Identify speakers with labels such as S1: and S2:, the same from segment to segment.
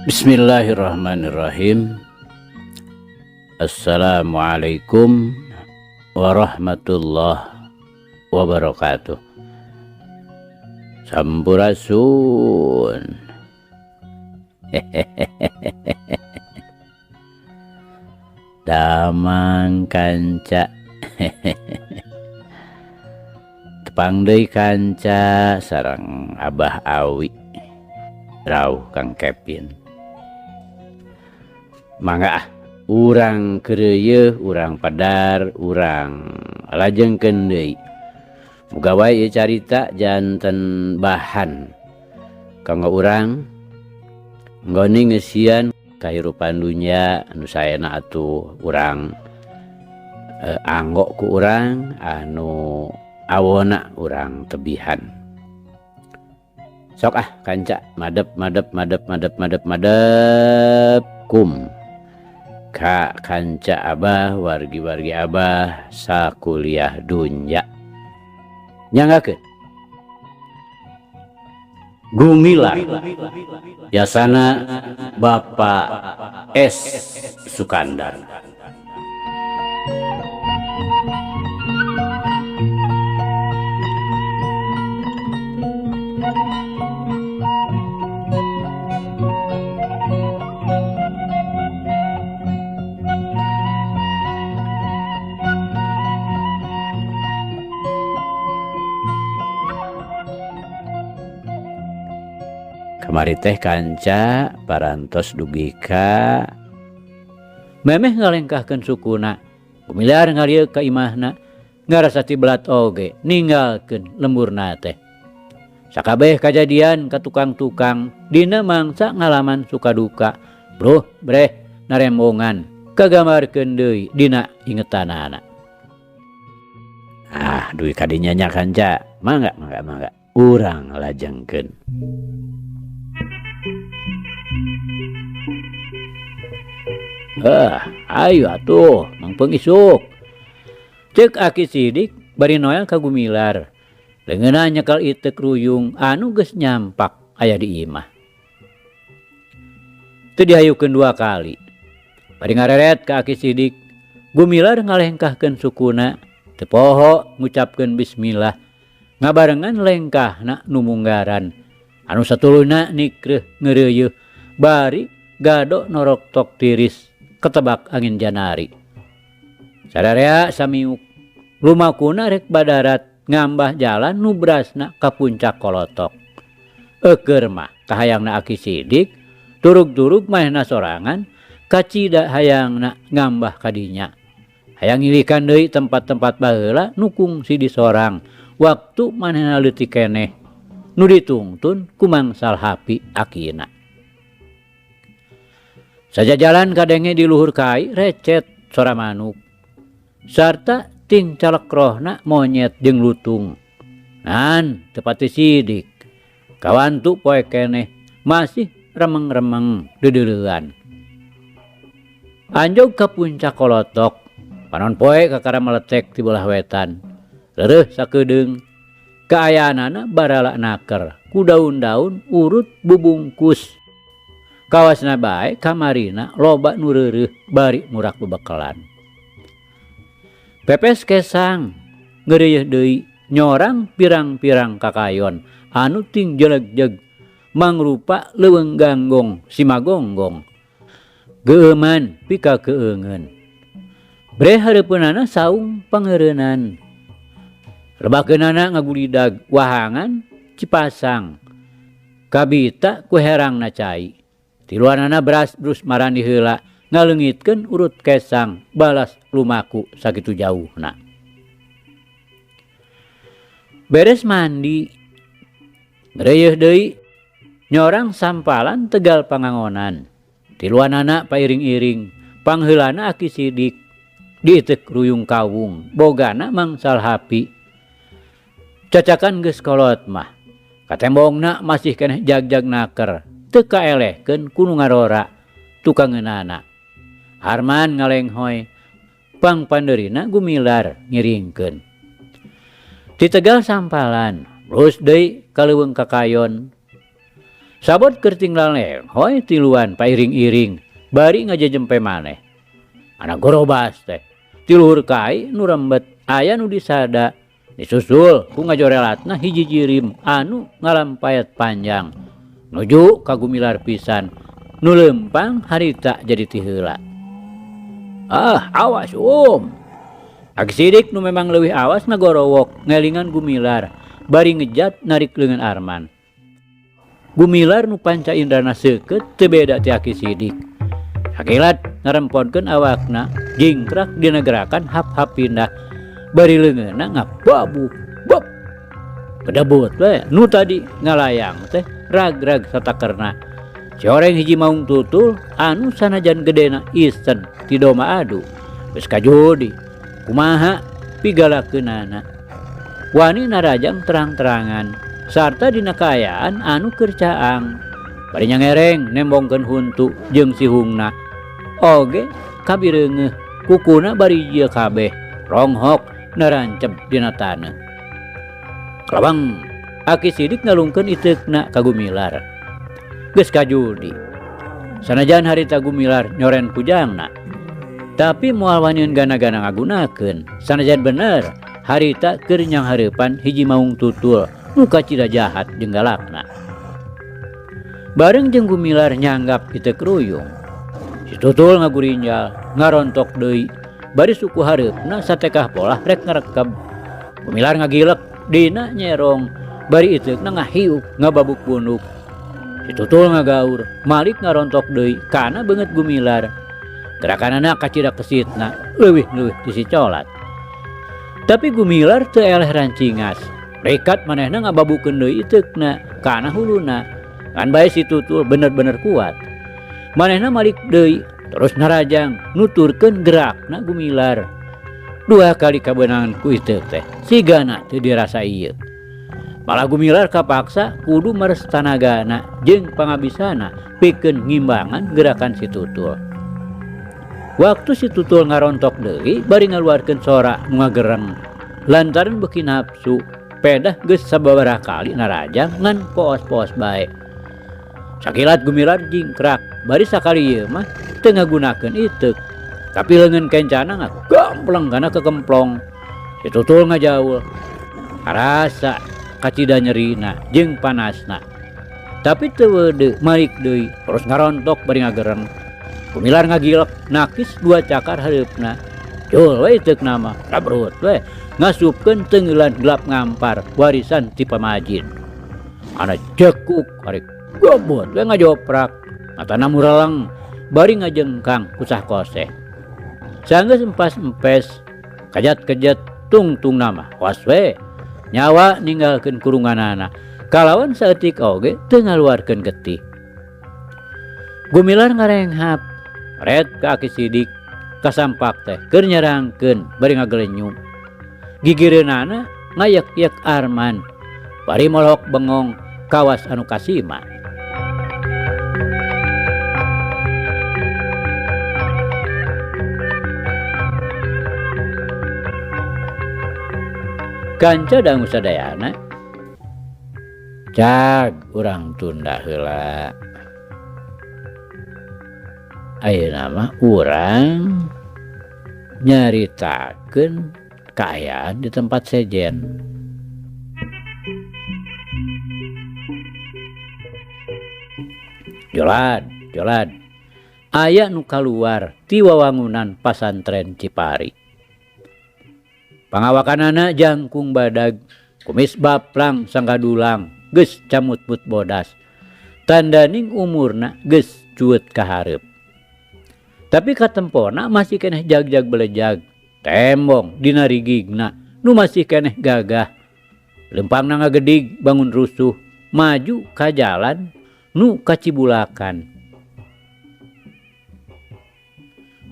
S1: Bismillahirrahmanirrahim. Assalamualaikum warahmatullahi wabarakatuh. Sampurasun. Damang kanca. Tepang deui kanca sareng Abah Awi. Rauh Kang Kepin. Mangga urang keureuy, urang padar, urang lajengkeun deui. Muga wae ieu carita janten bahan kanggo urang nggoni ngeusian kahirupan dunya anu saena atuh urang anggo ku urang anu awona urang tebihan. Sok kanca madep kum ka kanca Abah wargi-wargi Abah sakuliah dunya. Nyanggakeun Gumilar yasana Bapak S. Sukandar. Kamari teh kanca parantos dugi ka memeh ngalengkahkeun sukuna. Gumilar ngalieu ka imahna ngarasa tiblat oge ninggalkeun lemburna teh. Sakabeh kajadian ka tukang-tukang dina mangsa ngalaman suka duka. Bro, breh narembongan kagambarkeun deui dina ingetanana. Duwi kadinya nya kanca. Mangga. Urang lajengkeun. Ayo atuh Mang Pengisuk. Ceuk Aki Sidik bari noel ka Gumilar. Leungeunna nyekel itek ruyung anu geus nyampak aya di imah. Teu dihayukeun dua kali. Bari ngareret ka Aki Sidik, Gumilar ngalengkahkeun sukuna, teu poho ngucapkeun bismillah. Ngabarengan lengkahna nu munggaran. Anu satuluna nikreuh ngeureuyeuh bari gado norok tok tiris ketebak angin janari. Sadarea samiuk lumakuna rek badarat ngambah jalan nu berasna ka puncak kolotok. Eukeur mah kahayangna Aki Sidik turug-turug manehna sorangan kacida hayangna ngambah kadinya. Hayang ngilikan deui tempat-tempat baheula nu kungsi di sorang waktu manehna leutik keneh nu ditungtun ku mangsal hapi akina. Saja jalan kadenge di luhur kai recet sora manuk. Sarta ting calekrohna monyet jeung lutung. Nan teu pati Sidik. Kawantu poe keneh masih remeng-remeng deudeureun. Anjog ka puncak kolotok. Panon poe kakara meletek ti belah wetan. Leureuh sakeudeung kaayaanana barala naker ku daun-daun urut bubungkus. Kawasna bae kamarina loba nu reureuh bari murak bebekelan. Pepes kesang ngeureuyeuh deui nyorang pirang-pirang kakayon anu ting jeleg-jeg mangrupa leuweung ganggong simagonggong. Geueuman pika keueungeun. Bre hareupeunana saung pangeureunan. Rebakeunana ngagulidag wahangan cipasang. Kabita ku herangna cai. Tiluanana beras brus marani heula ngaleungitkeun urut kesang balas lumaku sakitu jauhna. Beres mandi ngeureuyeuh deui nyorang sampalan tegal pangangonan. Tiluanana pairing-iring pangheulana Aki Sidik diitek ruyung kawung bogana mangsal hapi. Cacakan geus kolot mah katembongna masih keneh jag-jag naker. Teu kaelehkeun ku nu ngarora tukangeunana. Harman ngalenghoy pang pandeurina Gumilar ngiringkeun. Di tegal sampalan, terus deui ka leuweung kakayon. Sabot kerting laleng hoy tiluan pairing-iring bari ngajejempe maneh. Anak gorobas teh tiluhur kai nu rembet aya nu disada disusul ku ngajorelatna hiji jirim anu ngalampayat panjang nuju ka Gumilar pisan nu lempang harita jadi ti heula. Awas Aki Sidik nu memang leuwih awas ngagorowok ngelingan Gumilar bari ngejat narik leungeun Arman. Gumilar nu panca indrana seukeut teu beda ti Aki Sidik. Sakilat ngaremponkeun awakna jingkrak dina gerakan hap-hap pindah bari leungeunna ngababuk bop. Kedebut we nu tadi ngalayang teh rag-rag satakerna. Coreng hiji maung tutul anu sanajan gedena isen ti doma adu geus kajodi kumaha pigalakeunana. Wani narajang terang-terangan sarta dina kaayaan anu keur caang. Bari nyangereng nembongkeun huntu jeung si hungna. Oge kabireungeuh kukuna bari ieu kabeh ronghok narancep dina taneuh. Kelabang Aki Sidik ngalungkeun iteukna ka Gumilar. Geus kajudi. Sanajan harita Gumilar nyoren kujangna, tapi moal wanieun gana-gana ngagunakeun. Sanajan bener harita keur nyang hareupan hiji maung tutul nu kacida jahat jeung galakna. Bareng jeung Gumilar nyanggap iteuk ruyung, si tutul ngagurinjal ngarontok deui bari suku hareupna satekah polah rek ngarekeb. Gumilar ngagilek dina nyerong bari iteukna ngahiuk ngababuk bunuk. Si tutul ngagaur malik ngarontok deui kana beungeut Gumilar. Gerakanana kacida kesitna leuwih-leuwih ti si colat. Tapi Gumilar teu eleh rancingas. Rekat manehna ngababukeun deui iteukna kana huluna. Kan bae si tutul bener-bener kuat. Manehna malik deui terus narajang nuturkeun gerakna Gumilar. 2 kali kabeunangan ku iteuk teh sigana teu dirasa ieu. Malah Gumilar kapaksa kudu meres tanagana jeung pangabisana pikeun ngimbangan gerakan si tutul. Waktu si tutul ngarontok deui bari ngaluarkeun sora nu ngagereng lantaran beuki nafsu pedah geus sababaraha kali narajang ngan poos-poos bae. Sakilat Gumilar jingkrak bari sakali ieu mah teu ngagunakeun iteuk tapi leungeun kencana ngagampleng kana kekemplong. Si tutul ngajaul karasa kacida nyerina jeung panasna. Tapi teu weudeu malik deui terus ngarontok bari ngagereng. Gumilar ngagilek nakis 2 cakar hareupna. Jul we iteukna mah rabrut we ngasupkeun teungeulan gelap ngampar warisan ti pamajin. Ana jekuk ari gobot we ngajoprak matana mureleng bari ngajengkang kusah koseh. Sanggeus empas-empes kajat-kejat tungtung nama was we nyawa ninggalkeun kurunganana kalawan saeutik oge teu ngaluarkeun getih. Gumilar ngarenghap red ka Aki Sidik kasampak teh keur nyerangkeun bari ngagelenyum. Gigireunana ngayek-yek Arman bari molok bengong kawas anu kasima. Kanca dangu sadayana cag urang tunda heula. Ayeuna mah urang nyaritakeun kaayaan di tempat sejen. Jolad aya nu kaluar ti wawangunan pasantren Cipari. Pangawakanana jangkung badag kumis baplang sanggadulang geus camut-mut bodas tandaning umurna geus cueut ka hareup. Tapi katempona masih keneh jag-jag belejag tembong dina rigigna nu masih keneh gagah. Lempangna ngagedig bangun rusuh maju ka jalan nu kacibulakan.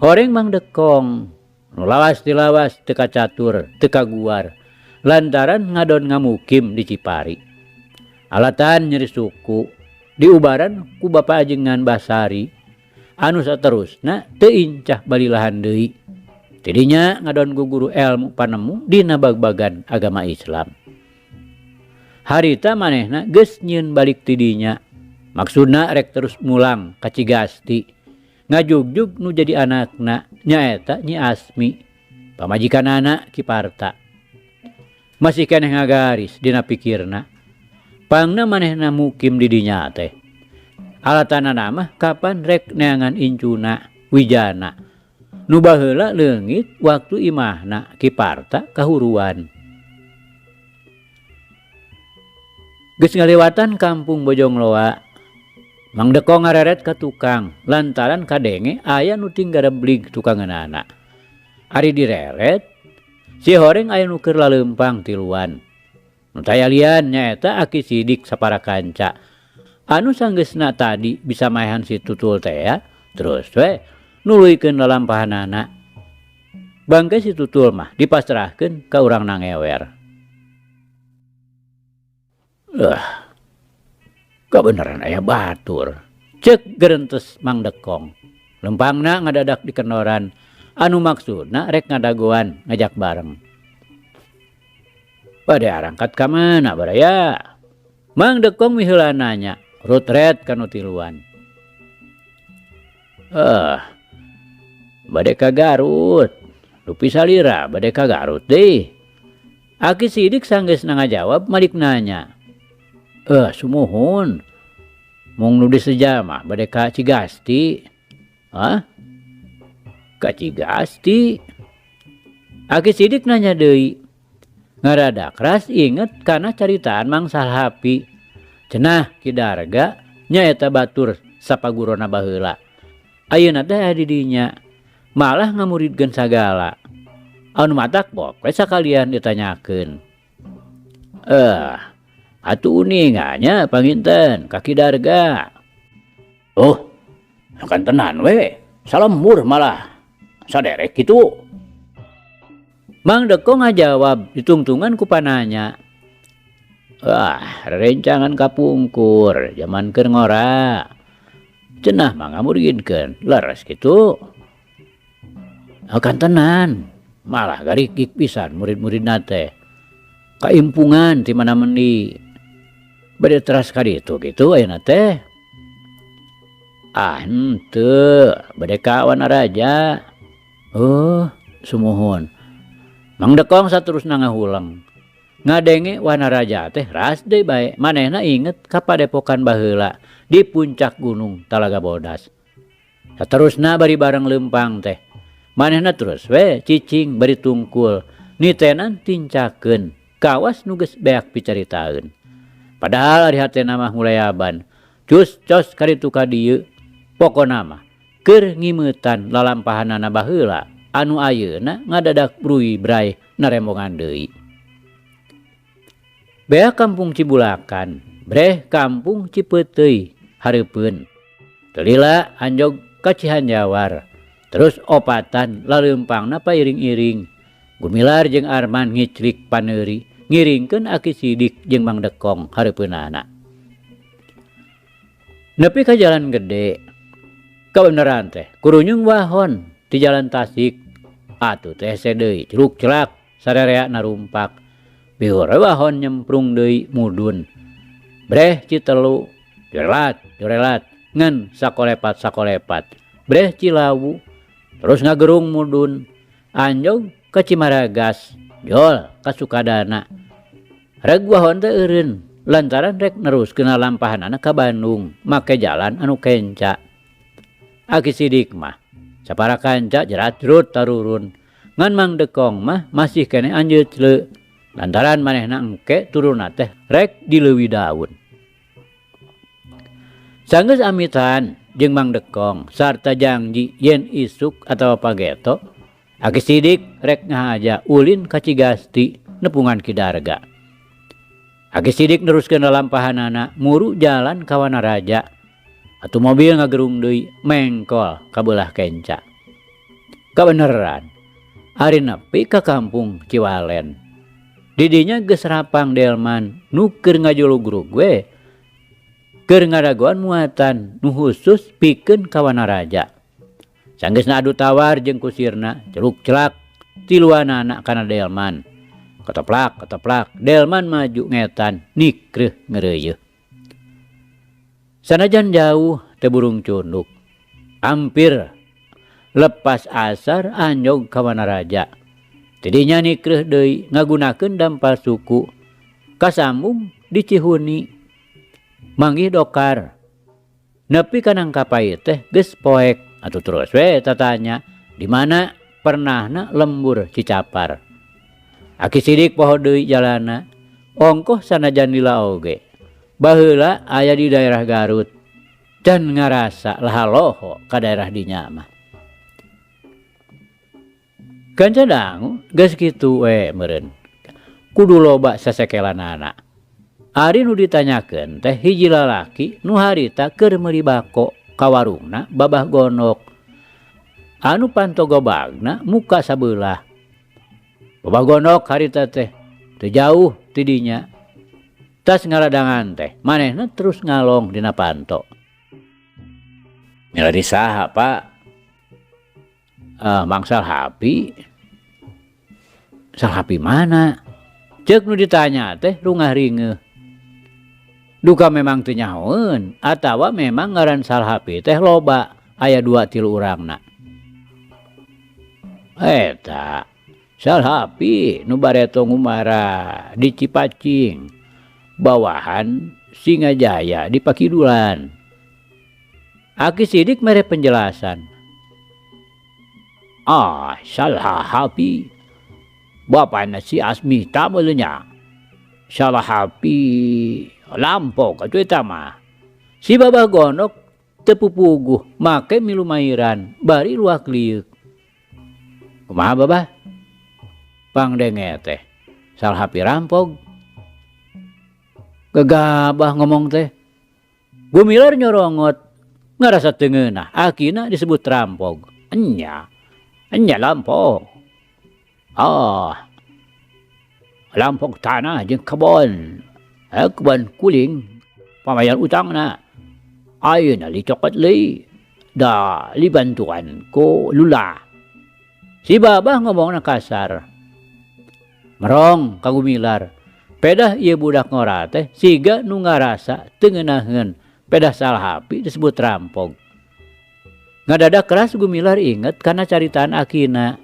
S1: Horeng Mang Dekong nu lawas tilawas teu kacatur teu kaguar lantaran ngadon ngamukim di Cipari. Alatan nyeri suku diubaran ku Bapa Ajengan Basari anu saterusna teu incah balilahan deui. Tidinya ngadon guguru elmu panemu dina bag-bagan agama Islam. Harita manehna geus nyieun balik tidinya Maksudna rek terus mulang ka Cigasti. Ngajugjug nu jadi anakna nyaeta Nyi Asmi, pamajikanana Kiparta. Masih keneh ngagaris dina pikirna, pangna manehna mukim di dinya teh. Alatanana mah kapan rek neangan incuna Wijana. Nu baheula leungit waktu imahna Kiparta kahuruan. Geus ngalewatan kampung Bojongloa, Mang Deko ngareret ka tukang lantaran kadenge aya nu ting gareblig tukangeunana. Ari direret, si horeng aya nu keur laleumpang tiluan. Nu tayalian nyaeta Aki Sidik sapara kanca. Anu sanggeusna tadi bisa maehan si tutul teh ya, terus we nuluykeun lalampahanana. Bangke si tutul mah dipasrahkeun ka urang nangewer. Kebenaran aya batur, cek gerentes Mang Dekong. Lempangna ngadadak di kendoran, anu maksudna rek ngadagoan ngajak bareng. Bade arangkat ka mana baraya? Mang Dekong miheula nanya, rutret kanu tiluan. Bade ka Garut. Lupi salira bade ka Garut deui. Aki Sidik sanggeusna ngajawab malik nanya. Sumuhun. Mung nu diseja mah bade ka Cigasti. Ka Cigasti. Aki Sidik nanya deui. Ngaradak ras inget kana caritaan Mang Salhapi. Cenah Ki Darga nyaeta batur sapagurona baheula. Ayeuna teh di dinya malah ngamuridkeun sagala. Anu matak pok we sakalian ditanyakeun. Atuh uninganya panginten ka Ki Darga. Akan tenan we. Salembur malah. Saderek kitu. Mang Deko ngajawab ditungtungan ku pananya. Rencangan kapungkur zaman keur ngora. Cenah mah ngamuridkeun leres kitu. Akan tenan. Malah garikik pisan murid-muridna teh. Kaimpungan ti mana-meni. Bade teras ka ditu kitu ayeuna teh. Henteu, bade ka Wanaraja. Sumuhun. Mang Dekong saterusna ngahulang. Ngadenge Wanaraja teh ras deui bae. Manehna inget ka padepokan baheula di puncak gunung Talaga Bodas. Saterusna bari bareng leumpang teh. Manehna terus we cicing bari tungkul. Nitenan tincakeun kawas nu geus beak picaritaeun. Padahal ari hatena mah mulayaban. Cus cos kaditu ka dieu. Pokona mah keur ngimeutan lalampahanana baheula anu ayeuna ngadadak bruy bray narembongan deui. Bea kampung Cibulakan, breh kampung Cipeuteuy hareupeun. Teu lila anjog ka Cihanjawar. Terus opatan laleumpangna pairing-iring. Gumilar jeung Arman ngiclik paneuri ngiringkeun Aki Sidik jeung Mang Dekong hareupeunana. Nepi ka jalan gede. Kabeneran teh kurunyung wahon ti jalan Tasik. Atuh teh deui celuk celak sarerea narumpak. Bihur wahon nyemprung deui mudun. Breh Citelu jorelat ngan sakolepat. Breh Cilawu terus ngagerung mudun. Anjog ka Cimaragas, jol ka Sukadana. Reg wahon teh eureun lantaran rek neruskeun lampahanana ka Bandung make jalan anu kenca. Aki Sidik mah sapara kanca jerat-jerut tarurun. Ngan Mang Dekong mah masih keneh anjeut lantaran manehna engke turunna teh rek dileuwih daun. Sanggeus amitan jeung Mang Dekong sarta janji yen isuk atawa pageto, Aki Sidik rek ngahaja ulin ka Cigasti nepungan Ki Darga. Aki Sidik neruskeun lalampahanana muru jalan ka Wanaraja. Atuh mobil ngagerung deui mengkol ka beulah kenca. Kabeneran ari nepi ka kampung Ciwalen. Di dinya geus rapang delman nu keur ngajulugrug we. Keur ngadagoan muatan nu khusus pikeun ka Wanaraja. Sanggeusna adu tawar jeung kusirna celuk celak tiluanana kana delman. Keteplak delman maju ngetan nikreuh ngeureuyeun. Sanajan jauh teu burung cunduk. Hampir lepas asar anjog ka Wanaraja. Tidinya nikreuh deui ngagunakeun dampal suku kasambung di Cihuni. Manggih dokar. Nepi ka Nangkapai teh geus poek atuh terus we tatanya di mana pernahna lembur Cicapar. Aki sidik poho deui jalana. Ongkoh sanajan lila oge. Baheula aya di daerah Garut. Dan ngarasa lahaloho ka daerah dinya mah. Ganca dangu geus kitu we meureun. Kudu loba sasekelanana. Ari nu ditanyakeun teh hiji lalaki nu harita keur meuli bako ka warungna Babah Gondok. Anu pantogobagna muka sabelah. Babah Gondok harita teh teu jauh ti dinya. Tas ngaradangan teh manehna terus ngalong dina panto. Milari saha, Pak? Mangsal hapi. Sal hapi mana? Ceuk nu ditanya teh rungah ringeuh. Duka memang teu nyahoeun atawa memang ngaran sal hapi teh loba aya 2-3 urangna. Eta sal hapi nu bareto ngumara di Cipacing bawahan Singajaya di Pakidulan. Aki sidik mere penjelasan. Sal hapi bapana si Asmita meuleunya. Sal hapi lampok atuh eta mah. Si Babah Gondok teu pupuguh make milu mairan bari luak liuk. Kumaha Babah? Pangdenge teh sal hapi rampog. Gegabah ngomong teh. Gumilar nyorongot ngarasa teu ngeunah akina disebut rampog. Enya lampog. Lampog tanah jeung kebon. Kebon kuling pamayan utangna. Ayeuna licokot leuy da libantuan ku lula. Si Babah ngomongna kasar. Merong ka Gumilar. Pedah ieu budak ngora teh siga nu ngarasa teu ngeunaheun pedah sal hapi disebut rampog. Ngadadak keras Gumilar inget kana caritaan akina.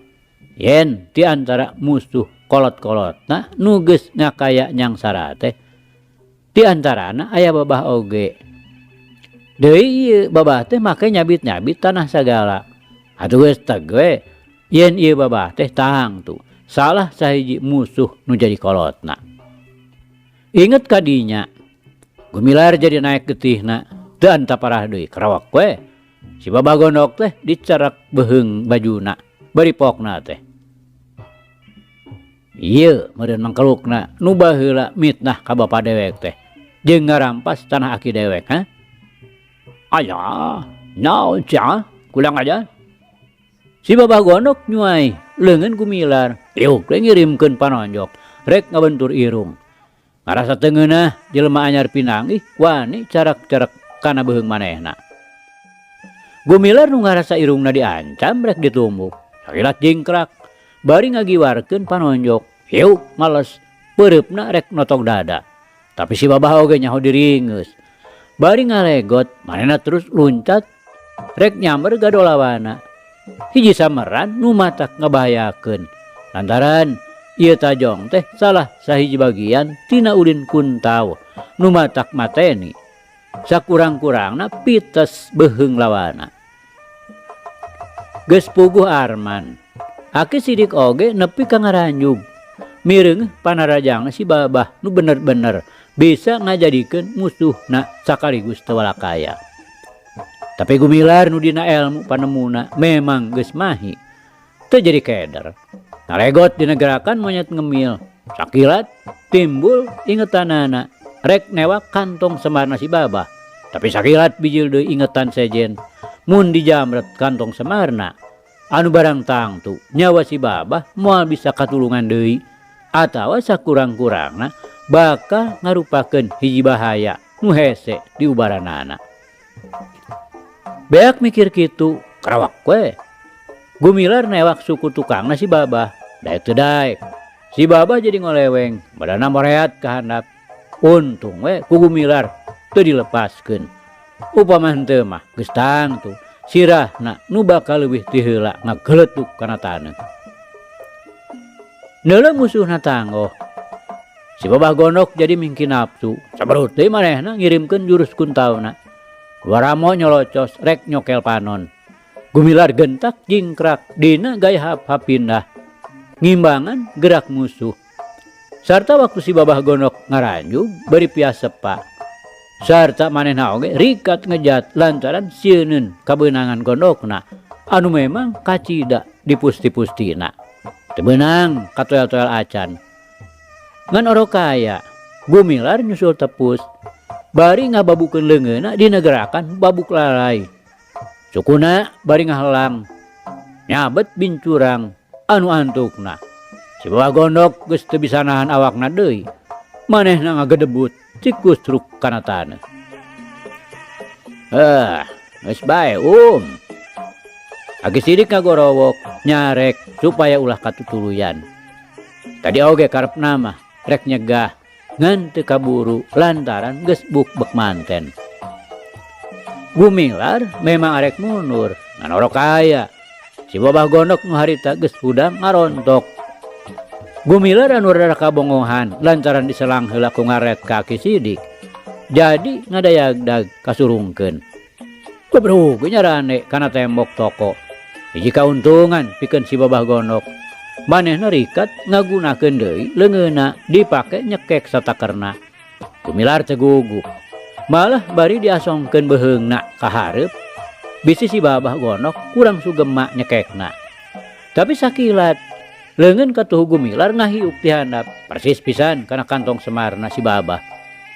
S1: Yen di antara musuh kolot-kolotna nu geus ngakaya nyangsara teh di antarana aya Babah oge. Deui ieu Babah teh make nyabit-nyabit tanah sagala. Atuh geus teg we yen ieu Babah teh tahang tuh salah sahiji musuh nu jadi kolotna. Inget kadinya Gumilar jadi naik getihna teu anta parah deui karawak we. Si Babah Gondok teh dicerak beheung bajuna bari pokna teh. Ieu meureun mangkelukna nu baheula mitnah ka bapa dewek teh jeung ngarampas tanah aki dewek ha. Aya, naon cia? Kulang aja. Si Babah Gondok nyuai leungeun Gumilar. Yuk we ngirimkeun panonjok rek ngabentur irung. Ngarasa teu ngeunah jelema anyar pinang wani carak-carak kana beheung manehna. Gumilar nu ngarasa irungna diancam rek ditumbuk. Sakilat jingkrak bari ngagiwarkeun panonjok. Yuk males peureupna rek notog dada. Tapi si Babah oge nyaho diringeus. Bari ngalegot manehna terus luncat rek nyamber gadolawana. Hiji sameran nu matak ngabahayakeun. Lantaran ieu tajong teh salah sahiji bagian tina ulin kuntaw nu matak mateni. Sakurang-kurangna pites beheung lawana. Geus puguh Arman. Aki sidik oge nepi ka ngaranjug. Mireung panarajangna si Babah nu bener-bener bisa ngajadikeun musuhna sakaligus teu walakaya. Tapi Gumilar nu dina elmu panemuna memang geus mahi. Teu jadi keder. Nalegot dina gerakan monyet ngemil. Sakilat timbul ingetanana rek newak kantong semarna si Babah. Tapi sakilat bijil deui ingetan sejen. Mun dijamret kantong semarna anu barang tangtu nyawa si Babah moal bisa katulungan deui atawa sakurang-kurangna bakal ngarupakeun hiji bahaya nu hese di ubaranana. Beak mikir kitu karawak we. Gumilar newak suku tukangna si Babah. Daek teu daek. Si Babah jadi ngoleweng, badana moreat ka handap. Untung we ku Gumilar teu dilepaskeun. Upama henteu mah geus tang tuh sirahna nu bakal leuwih ti heula ngageletuk kana taneuh. Neuleuh musuhna tanggoh, si Babah Gondok jadi mingki nafsu. Sabarut deui manehna ngirimkeun jurus kuntauna. Kuaramo nyolocos rek nyokel panon. Gumilar gentak jingkrak dina gaya hap-hapindah ngimbangan gerak musuh. Sarta waktu si Babah Gondok ngaranjung bari piasepa. Sarta manehna oge rikat ngejat lantaran sieunun kabeunangan gondokna anu memang kacida dipusti-pustina. Teu beunang katoel-toel acan. Ngan oro kaya Gumilar nyusul tepus bari ngababukeun leungeunna dina gerakan babuk lalai. Sukuna bari ngahelang nyabet bincurang anu antukna. Si Babah Gondok geus teu bisa nahan awakna deui. Manehna ngagedebut cikusruk kana taneuh. Geus bae Aki Sidik ngagorowok nyarek supaya ulah katutuluyan. Tadi oge karepna mah rek nyegah ngan teu kaburu lantaran geus bukbek manten. Gumilar memang arek mundur ngan oro kaya si Babah Gondok nu harita geus hudang ngarontok. Gumilar anu rada kabongohan lantaran diselang heula ku ngaret ka Aki Sidik. Jadi ngadayagdag kasurungkeun. Bebrug nyarane kana tembok toko. Hiji kauntungan pikeun si Babah Gondok. Manehna rikat ngagunakeun deui leungeunna dipake nyekek satakerna. Gumilar teu gugup. Malah bari diasongkeun beheungna ka hareup. Bisi si Babah Gondok kurang sugema nyekekna. Tapi sakilat leungeun katuhu Gumilar ngahiup ti handap persis pisan kana kantong semarna si Babah.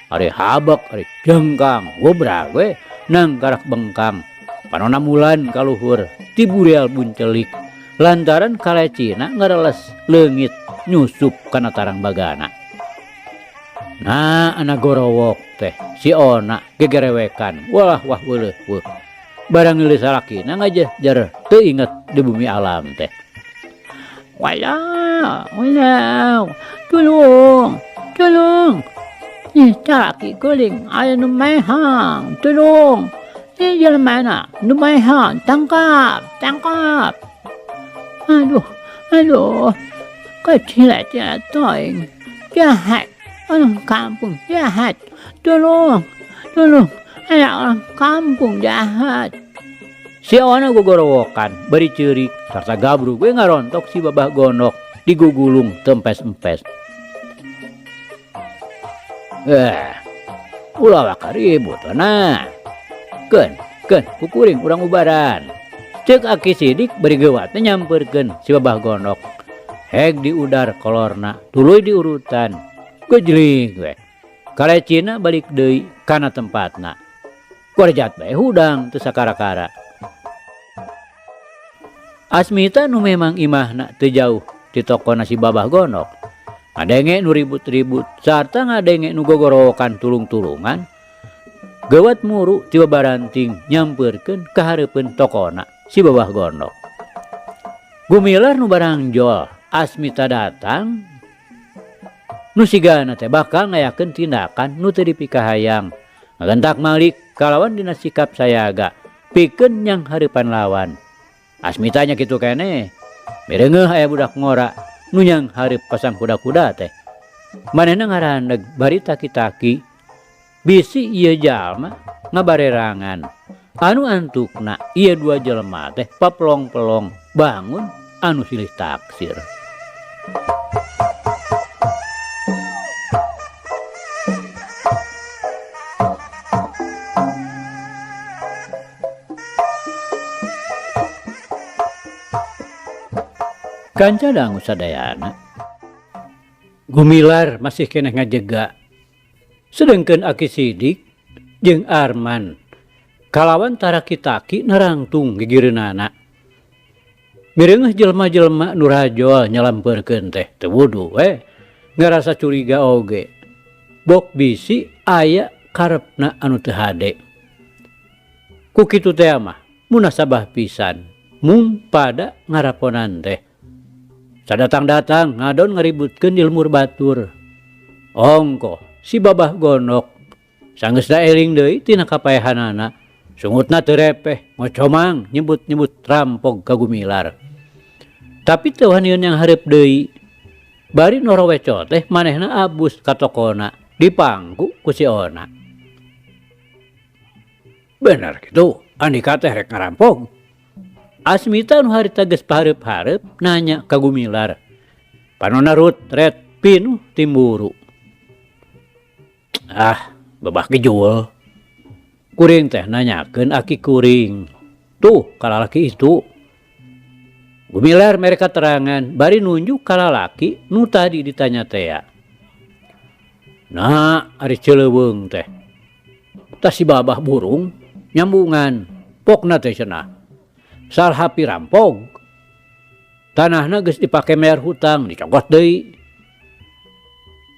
S1: Ari habak, ari jengkang, gobrag we nang karak bengkang. Panonna mulan kaluhur ti bureal buncelik lantaran kalecina ngareles leungit nyusup kana tarang bagana. Nah anak gorowok teh si Ona gegerewekan wah weuleuh weuh. Barang geuleuh salakina ngajejer teu inget di bumi alam teh. Walah, tolong. Ih salaki geuling aya nu mehang, tolong. Ini jelema nu mehang, tangkap. Aduh, kecil-kecil toing, jahat, orang kampung jahat, tolong, anak orang kampung jahat. Si Ona gogorowokan, beri ceurik, sarta gabrug we ngarontok si Babah Gondok digugulung tempes-empes. Ulah wakaribut nah. Keun kukuring urang ubaran. Ceuk Aki Sidik beri gewatna nyampeurkeun si Babah Gondok. Heg di udar kolorna, tuluy di urutan. Gejling we. Kalecina balik deui kana tempatna. Kuarejat bae hudang teu sakara-kara. Asmita nu memang imahna teu jauh ti tokona si Babah Gondok. Ngadenge nu ribut-ribut sarta ngadenge nu gogorowokan tulung-tulungan. Gawat muru ti baranting nyampeurkeun ka hareupeun tokona si Babah Gondok. Gumilar nu barangjol Asmita datang nu sigana teh bakal ngayakeun tindakan nu teu dipikahayang. Ngagentak malik kalawan dina sikap sayaga pikeun nyang hareupan lawan. Asmita nya kitu keneh. Mereungeuh aya budak ngora nu nyang hareup pasang kuda-kuda teh. Manehna ngarandeg bari taki-taki bisi ieu jalma ngabarerangan anu antukna ieu dua jelema teh paplong-pelong bangun anu silih taksir. Kanca dangu sadayana Gumilar masih keneh ngajega. Sedengkeun Aki Sidik jeung Arman kalawan tarakitaki narangtung gigireunana. Mireungeuh jelema-jelema nu rajol nyalampeurkeun teh teu wudu we ngarasa curiga oge. Bok bisi aya karepna anu teu hade. Ku kitu teh mah munasabah pisan mung pada ngaraponan teh. Sadatang-datang ngadon ngaributkeun di lemur batur. Ongko si Babah Gondok Sanggeusna eling deui tina kapaehanana, sungutna teu repeh, ngocomang nyebut-nyebut rampog ka Gumilar. Tapi teu wanian yang hareup deui. Bari noroweco teh manehna abus ka tokona, dipangku ku si Ona. Bener kitu, Andika teh rek ngarampog. Asmita nu harita geus pahareup-hareup nanya ka Gumilar. Panonna Rut ret pinuh timburu. Babah gejul. Kuring teh nanyakeun aki kuring. Tuh kalalaki itu. Gumilar mereka terangan bari nunjuk kalalaki nu tadi ditanya tea. Nah, ari Cileuweung teh. Tas si babah burung nyambungan. Pokna teh cenah. Salhapi rampog. Tanahna geus dipake mayar hutang, dicokot deui.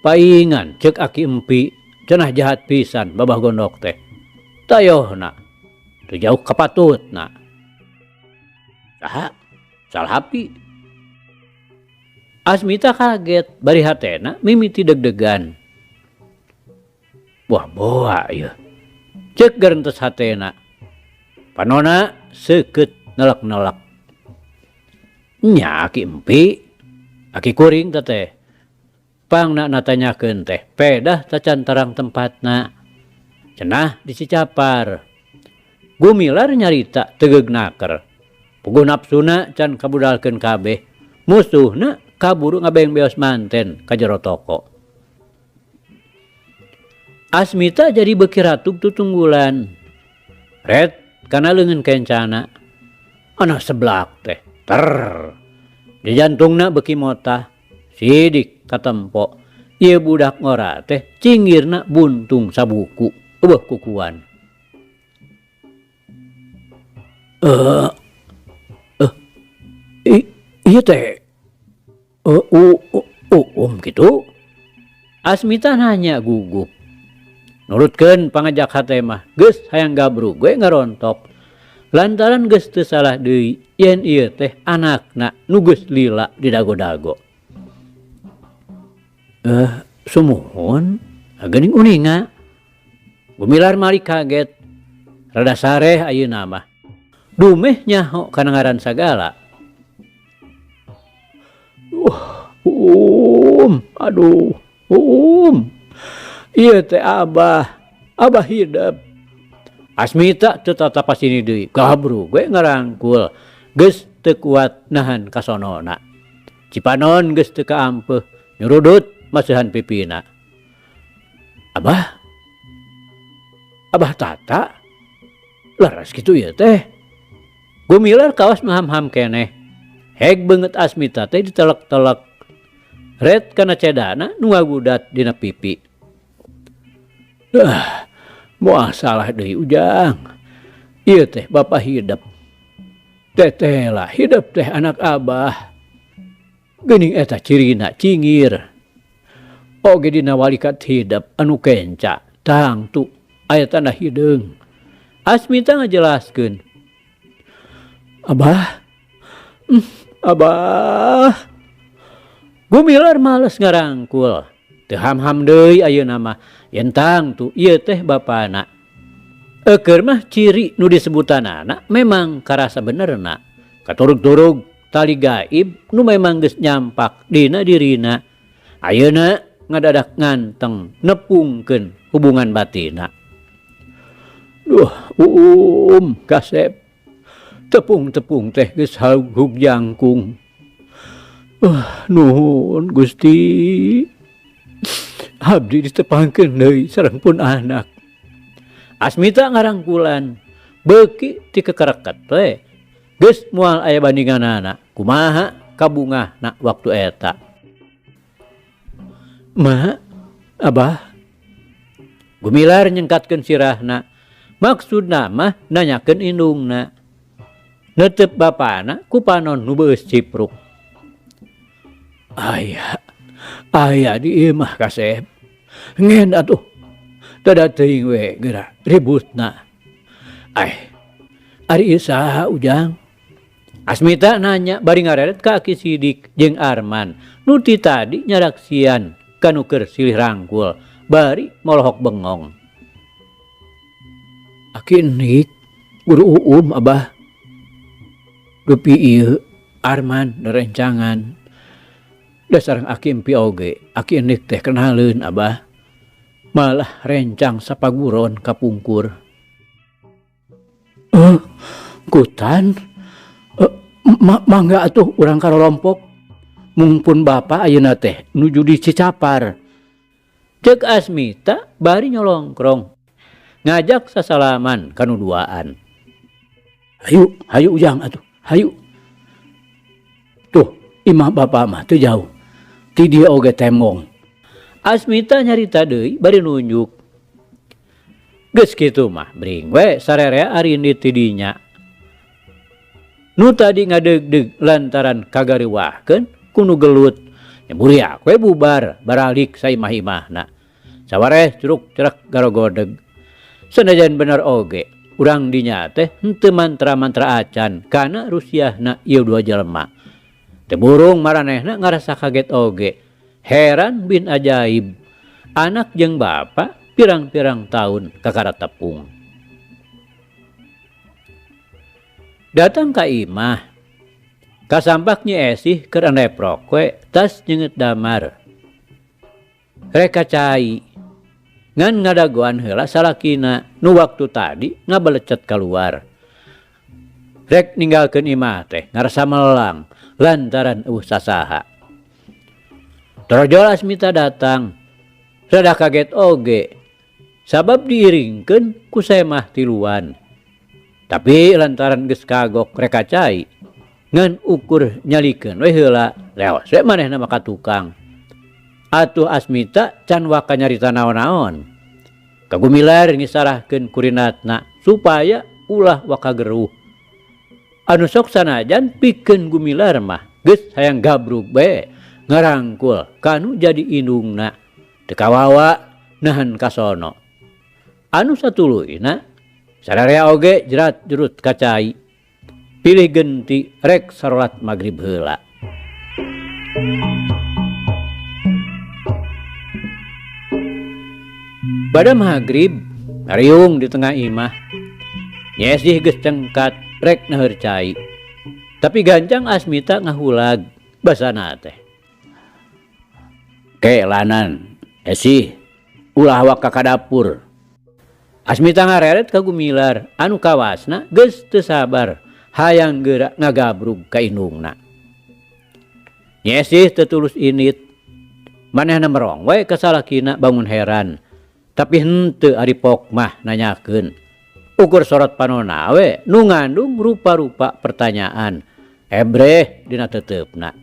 S1: Paingan ceuk aki empi, cenah jahat pisan babah gondok teh. Tayohna teu jauh kapatutna. Saha? Salhapi. Asmita kaget bari hatena mimiti deg-degan. Wah boa ieu. Ceuk garentes hatena. Panonna seukeut nelek-nelek. Nya aki empi, aki kuring teh. Pangna natanyakeun teh, pedah tacan tarang tempatna. Cenah di Cicapar. Gumilar nyarita tegeug naker. Puguh nafsuna can kabudalkeun kabeh. Musuhna kaburu ngabeong-beos manten ka jero toko. Asmita jadi beuki ratug tutunggulan. Ret kana leungeun kencana. Ana seblak teh. Di jantungna beuki motah. Sidik katempo. Ieu budak ngora teh cinggirna buntung sabuku. Eueuh kukuan. Iya teh gitu. Asmita nanya gugup. Nurutkeun pangajak hate mah geus hayang gabruk gue ngarontok. Lantaran geus teu salah deui yen ieu teh anakna nu geus lila di dago-dago. Sumuhun geuning uninga. Gumilar mari kaget. Rada sareh ayeuna mah. Dumeh nyaho kana ngaran sagala. Aduh, iya teh abah hidup. Asmita teu tatap sini deui, kabru gue ngarangkul, geus teu kuat nahan kasonona. Cipanon geus teu kaampeuh, nyurudut masuhan pipina. Abah tata, laras kitu ieu teh. Gumilar kawas maham-ham keneh. Heg beungeut Asmita teh ditelek-telek. Ret kana cedana nu ngagudat dina pipi. Moal salah deui Ujang. Ieu teh bapa hidup. Teteh lah hidup teh anak abah. Geuning eta cirina cingir. Oge dina walikat hidup anu kenca. Tangtu aya tanda hideung. Asmita ngajelaskeun. Abah. Gumilar males ngarangkul. Teu ham-ham deui ayeuna mah yen tangtu ieu teh bapana. Keur mah ciri nu disebutanana memang karasa benerna. Katurug-turug tali gaib nu memang geus nyampak dina dirina. Ayeuna ngadadak nganteng nepungkeun hubungan batina. Kasep. Tepung-tepung teh geus hug jangkung. Nuhun Gusti. Abdi ditepangkeun deui sareng pun anak. Asmita ngarangkulan. Beuki ti kekereket we. Geus moal aya bandinganana. Kumaha kabungahna waktu eta. Ma, Abah. Gumilar nyengkatkeun sirahna. Maksudna mah nanyakeun indungna. Neuteup bapana ku panon nu beus cipruk. Aya di ieu mah Kasep. Ngen atuh. Tada teuing we geura ributna. Ari ieu saha Ujang? Asmita nanya bari ngareret ka Aki Sidik jeung Arman. Nu ti tadi nyaraksian kanu keur silih rangkul bari molohok bengong. Aki Nik, guru Abah. Dupi ieu Arman derencangan. Dasar aki empi oge, aki Nik teh kenaleun Abah. Malah rencang sapaguron kapungkur. Kutan? Mangga atuh urang karolompok. Mungpun Bapak ayeuna teh nuju di Cicapar. Cek Asmita bari nyolongkrong. Ngajak sasalaman kanu duaan. Hayu ujang atuh, hayu. Tuh, imah Bapak mah teu jauh. Ti dieu oge temong. Asmita nyarita deui bari nunjuk. Geus kitu mah bring we sarerea arindit ti dinya. Nu tadi ngadegdeg lantaran kagariwahkeun ku nu gelut. Nyeburiak we bubar baralik saimah-imahna. Sawareh curug cerak garogodeg. Sanajan bener oge, urang dinya teh henteu mantra-mantra acan kana rusiahna ieu dua jelema. Teu burung maranehna ngarasa kaget oge. Heran bin ajaib. Anak jeung bapa pirang-pirang tahun kakara tepung. Datang ka imah. Kasampak Nyi Esih keur neprok we tas nyeungeut damar. Rek kacai. Ngan ngadagoan heula salakina nu waktu tadi ngabalecet keluar. Rek ninggalkeun imah teh ngarasa melang lantaran sasaha. Torojol Asmita datang. Rada kaget oge. Sabab diiringkeun ku semah tiluan. Tapi lantaran geus kagok rek kacai. Ngan ukur nyalikeun we heula leos we manehna maka tukang. Atuh Asmita can waka nyarita naon-naon. Kagumilar ngisarahkeun kurinatna supaya ulah waka geruh. Anu sok sanajan pikeun Gumilar mah geus hayang gabrug bae ngarangkul kanu jadi indungna. Teu kawawa nahan kasono. Anu satuluyna sararea oge jerat jurut kacai. Pilih genti rek salat magrib heula. Pada maghrib, riung di tengah imah. Nyi Esih geus cengkat rek neuheur cai. Tapi gancang Asmita ngahulag basana teh. Kelanan, Esih, ulah waka ka dapur. Asmita ngareret ka Gumilar, anu kawasna geus teu sabar, hayang geura ngagabrug ka indungna. Nyi Esih teu tulus init. Manehna merong we ka salakina bangun heran. Tapi henteu ari pok mah nanyakeun. Ukur sorot panonna we nu ngandung rupa-rupa pertanyaan. Ebreh dina teteupna.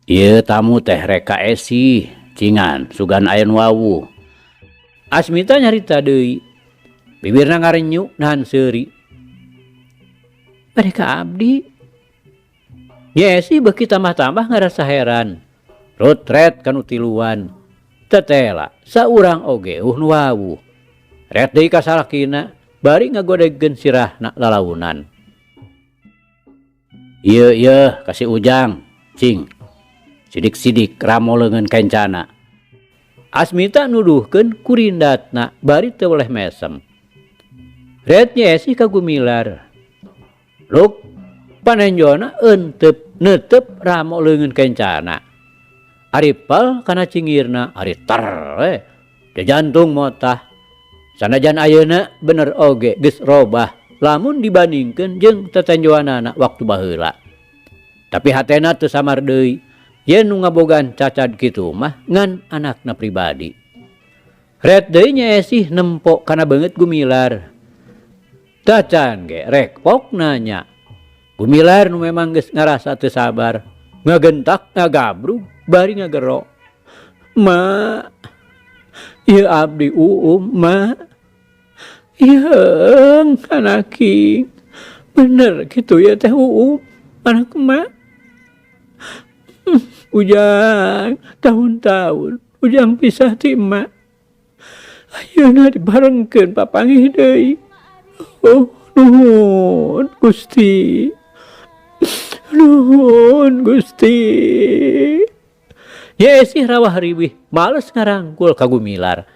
S1: Ieu tamu teh rek ka Esih, cingan sugan aya nu wawuh. Asmita nyarita deui. Bibirna ngarenyu nahan seuri. Bade ka abdi. Nyi Esih beuki tambah-tambah ngarasa heran. Rutret kanu tiluan. Tetela saurang oge nu wawuh. Ret deui ka salakina bari ngagodegkeun sirahna lalaunan. Ieu kasih ujang, cing. Sidik-sidik ramoleungeun kencana. Asmita nuduhkeun kurindatna bari teu boleh mesem. Ret Nyi Esih ka Gumilar. Luk panenjona euteup neuteup ramoleungeun kencana. Aripal kana cingirna ari tar jantung motah. Sanajan ayeuna bener oge geus robah lamun dibandingkeun jeung tetenjoanana waktu baheula. Tapi hatena teu samar deui. Yen nu ngabogan cacad kitu mah ngan anakna pribadi. Ret deui Nyi Esih nempo kana beungeut Gumilar. Tacan ge rek pok nanya. Gumilar nu memang geus ngarasa teu sabar, ngagentak ngagabrug bari ngagero. Ma, ieu abdi ma. Ieu anaki. Bener kitu ya teh anak ma. Ujang tahun-tahun ujang pisah ti ma. Ayeuna dibarengkeun papangih deui. Oh, nuhun Gusti. Nuhun Gusti. Nyi Esih rawah riwih males ngarangkul ka Gumilar.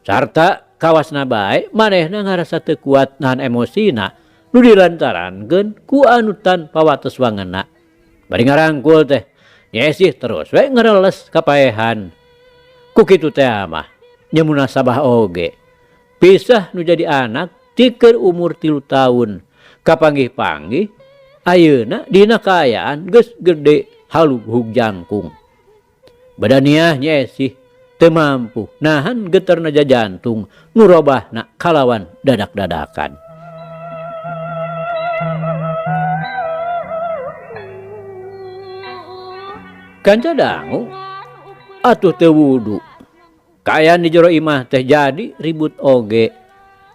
S1: sarta kawasna bae manehna ngarasa teu kuat nahan emosina nu dilantarankeun ku anu tanpa wates wangeuna. Bari ngarangkul teh nyesih terus we ngareles kapaehan. Ku kitu teh mah nya munasabah oge. Pisah nu jadi anak ti keur umur 3 tahun. Kapanggih-panggih ayeuna dina kaayaan geus gede halughug jangkung. Badaniah nyesih teu mampu nahan geterna jantung nu robahna kalawan dadak-dadakan. Kanca dangu atuh teu wudu. Kaayaan di jero imah teh jadi ribut oge.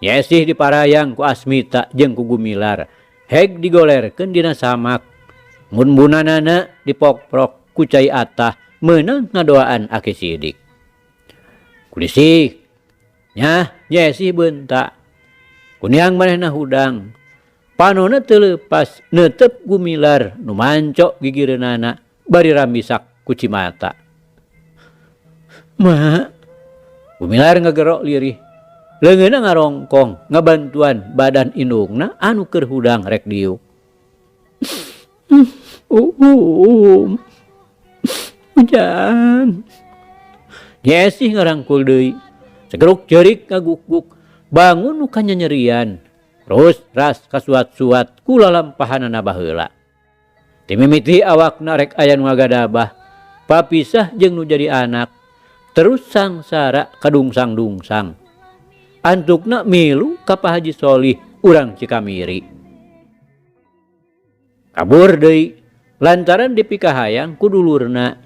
S1: Nyesih diparayang ku Asmita jeung ku Gumilar. Heg digolerkeun dina samak. Mun-munanana dipokprok ku Cai Atah meunang ngadoaan Aki Sidik. Kulisik nyah nyesih beunta. Kuniang manehna hudang. Panonna teu leupas neuteup Gumilar nu manco gigireunana bari rambisak ku Cimata. Ma, Gumilar ngagerok lirih. Leungeunna ngarongkong ngabantuan badan indungna anu keur hudang rek diuk. Hujan. Nyesih ngarangkul deui. Segeruk jeurik ngaguk-guk bangun nu kanyanyerian. Terus ras kasuat-suat ku lalampahanana baheula. Ti mimiti awakna rek aya nu ngagadabah. Papisah jeung nu jadi anak. Terus sangsara kadungsang-dungsang. Antukna milu ka Pak Haji Solih urang Cikamiri. Kabur deui lantaran dipikahayang ku dulurna.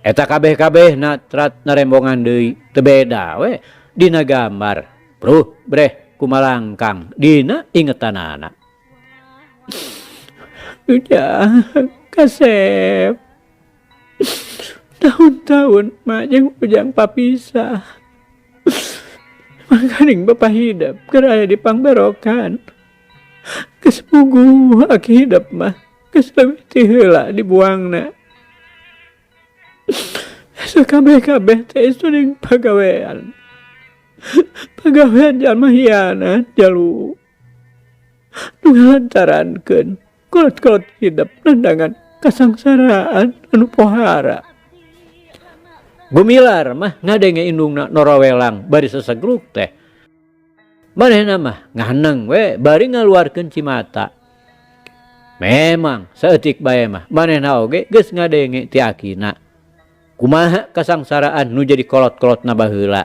S1: Eta kabeh-kabeh natrat narembongan deui teu beda we dina gambar. Bruh breh kumalangkang dina ingetanana. Udah Kasep. Tahun-tahun mak jeung Ujang papisah. Mangkaning Bapak hidup keur aya di pangberokan. Geus puguh Aki hidup mah geus leuwih ti heula dibuangna. Sakabeh-kabeh teh suning pagawean. Pagawean jalma hianat jalu. Nu ngalantarankeun kolot-kolot hidup nandangan kasangsaraan anu pohara. Gumilar mah ngadenge indungna norowelang bari sesegruk teh. Manehna mah ngahaneng we bari ngaluarkeun Cimata. Memang saeutik bae mah manehna oge geus ngadenge ti akina. Kumaha kasangsaraan nu jadi kolot-kolotna baheula.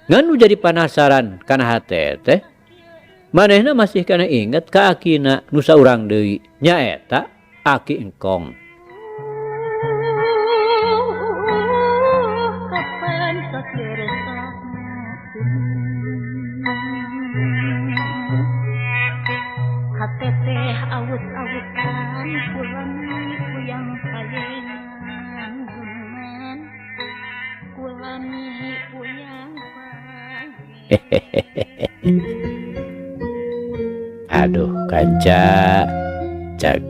S1: Ngan nu jadi panasaran kana hate teh. Manehna masih kana inget ka akina nu saurang deui nyaeta Aki Engkong. Aduh kanca cak.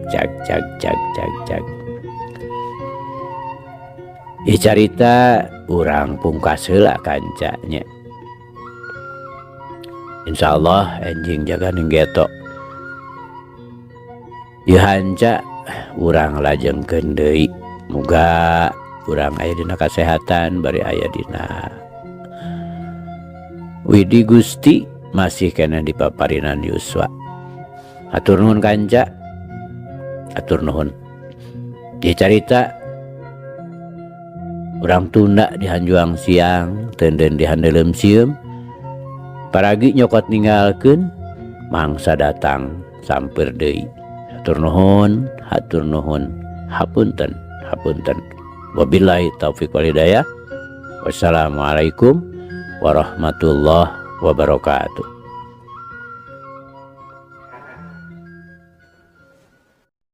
S1: Carita urang pungkas heula kanca nya. Insyaallah enjing jaga ninggeto. Ieu hanca urang lajengkeun deui. Muga urang aya dina kasehatan bari aya dina widi Gusti masih kena dipaparinan yuswa. Atur nuhun kanca. Atur nuhun. Ieu carita urang tunda di Hanjuang siang teudeun di handeulem sieum. Paragi nyokot ninggalkeun mangsa datang samper deui. Hatur nuhun, hapunten. Wabillahi taufiq wal hidayah. Wassalamualaikum warahmatullahi wabarakatuh.